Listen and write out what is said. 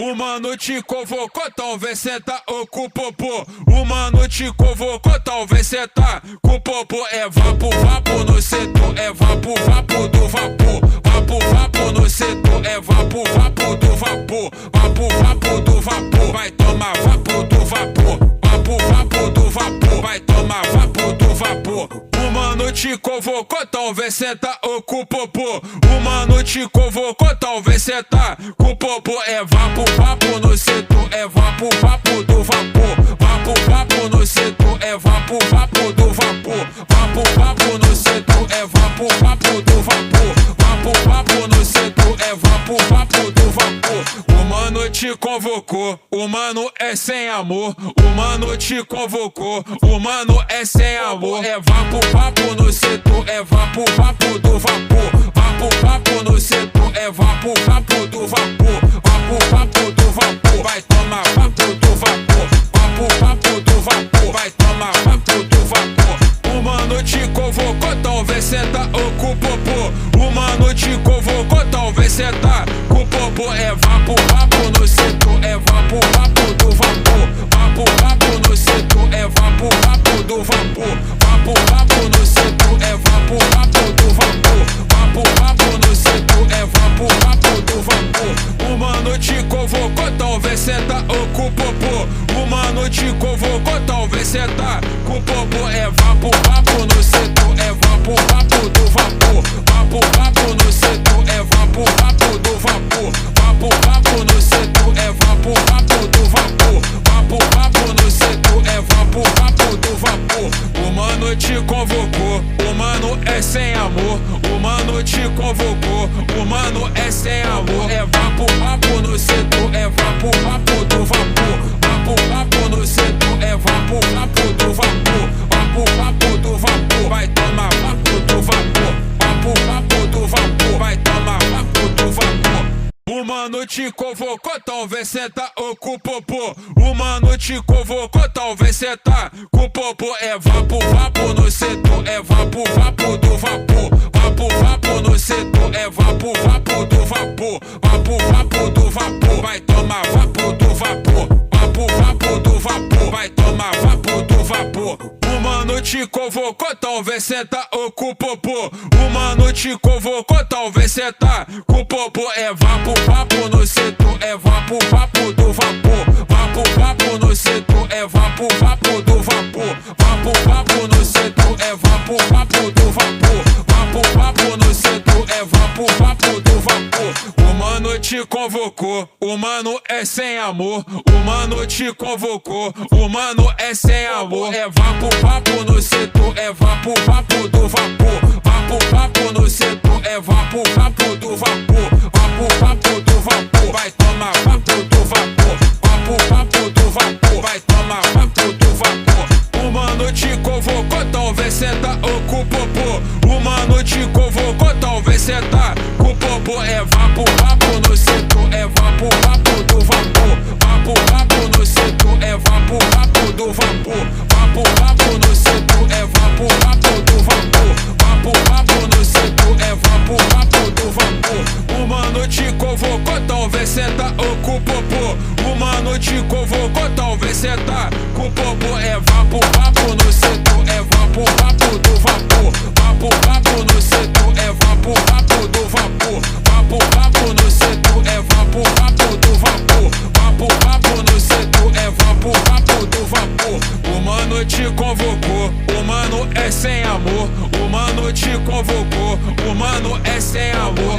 O mano te convocou, talvez senta ou com o popô. O mano te convocou, talvez senta com o popô. É vapo, vapo no setor, é vapo, vapo do vapor. Vapo, vapo no setor, é vapo, vapo do vapor. Vapo, vapo do vapor, vai tomar vapo do vapor. Vapo, vapo do vapor, vai tomar vapo do vapor. O mano te convocou, talvez senta ou com o popô. O mano te convocou, talvez senta com o popô. É vapo, vapo no setor, é vapo, vapo do vapor. Vapo, vapo no setor, é vapo, vapo do vapor. Vapo, vapo no setor, é vapo, vapo do vapor. Vapo, vapo no setor, é vapo, vapo do vapor. O mano te convocou, o mano é sem amor. O mano te convocou, o mano é sem amor. É vapo, vapo no setor, é vapo, vapo do vapor. Vapo, vapo no setor, é vapo, vapo do vapor. Vapo, vapo do vapor, vai tomar vapo do vapor. Vapo, vapo do vapor, vai tomar vapo do vapor. O mano te convocou, talvez senta ou com o popô. O mano te convocou, talvez senta com o popô. É vapo, vapo no setor, é vapo, vapo do vapor. Vapo, vapo no setor, é vapo, vapo do vapor. Vapo, vapo no setor, é vapo, vapo do vapor. Vapo, vapo no setor, é vapo, vapo do vapor. O mano te convocou, talvez senta ou com o popô. O mano te convocou, talvez senta com o popô. É vapo, vapo no setor, é vapo, vapo do vapor. Vapo, vapo no setor, é vapo, vapo do vapor. Vapo, vapo no setor, é vapo, vapo do vapor. Vapo, vapo no setor, é vapo, vapo do vapor. O mano te convocou, o mano é sem amor. O mano te convocou, o mano é sem amor. É vapo, vapo no setor, é vapo, vapo do vapor. Vapo, vapo no setor, é vapo, vapo do vapor. Vapo, vapo do vapor, vai tomar vapo do vapor. Vapo, vapo do vapor, vai tomar vapo do vapor. O mano te convocou, talvez senta ou com o popô. O mano te convocou, talvez senta com o popô. É vapo, vapo no setor, é vapo, vapo do vapor. Vapo, vapo no setor, é vapo, vapo do vapor. Vapo, vapo do vapor, vai tomar vapo do vapor. Vapo, vapo do vapor, vai tomar vapo do vapor. O mano te convocou, talvez senta ou com o popô. O mano te convocou, talvez senta com o popô. É vapo, vapo no setor, é vapo, vapo do vapor. Vapo, vapo no setor, é vapo, vapo do vapor. Vapo, vapo no setor, é vapo, vapo do vapor. Vapo, vapo no setor, é vapo, vapo do vapor. O mano te convocou, o mano é sem amor. O mano te convocou, o mano é sem amor. É vapo, vapo no setor, é vapo, vapo do vapor. Vapo, vapo no setor, é vapo, vapo do vapor. Vapo, vapo do vapor, vai tomar vapo do vapor. Vapo, vapo do vapor, vai tomar vapo do vapor. O mano te convocou, talvez senta ou com o popô. O mano te convocou, talvez senta com o popô. É vapo, vapo no setor, é vapo, vapo do vapor. Vapo, vapo no setor, é vapo, vapo do vapor. Vapo, vapo no setor, é vapo, vapo do vapor. Vapo, vapo no setor, é vapo, vapo do vapor. O mano te convocou, talvez senta ou com o popô. O mano te convocou, talvez senta com o popô. É vapo, vapo no setor, é vapo, vapo do vapor. Vapo, vapo no setor, é vapo, vapo do vapor. Vapo, vapo no setor, é vapo, vapo do vapor. Vapo, vapo no setor, é vapo, vapo do vapor. O mano te convocou, o mano é sem amor. O mano te convocou, o mano é sem amor.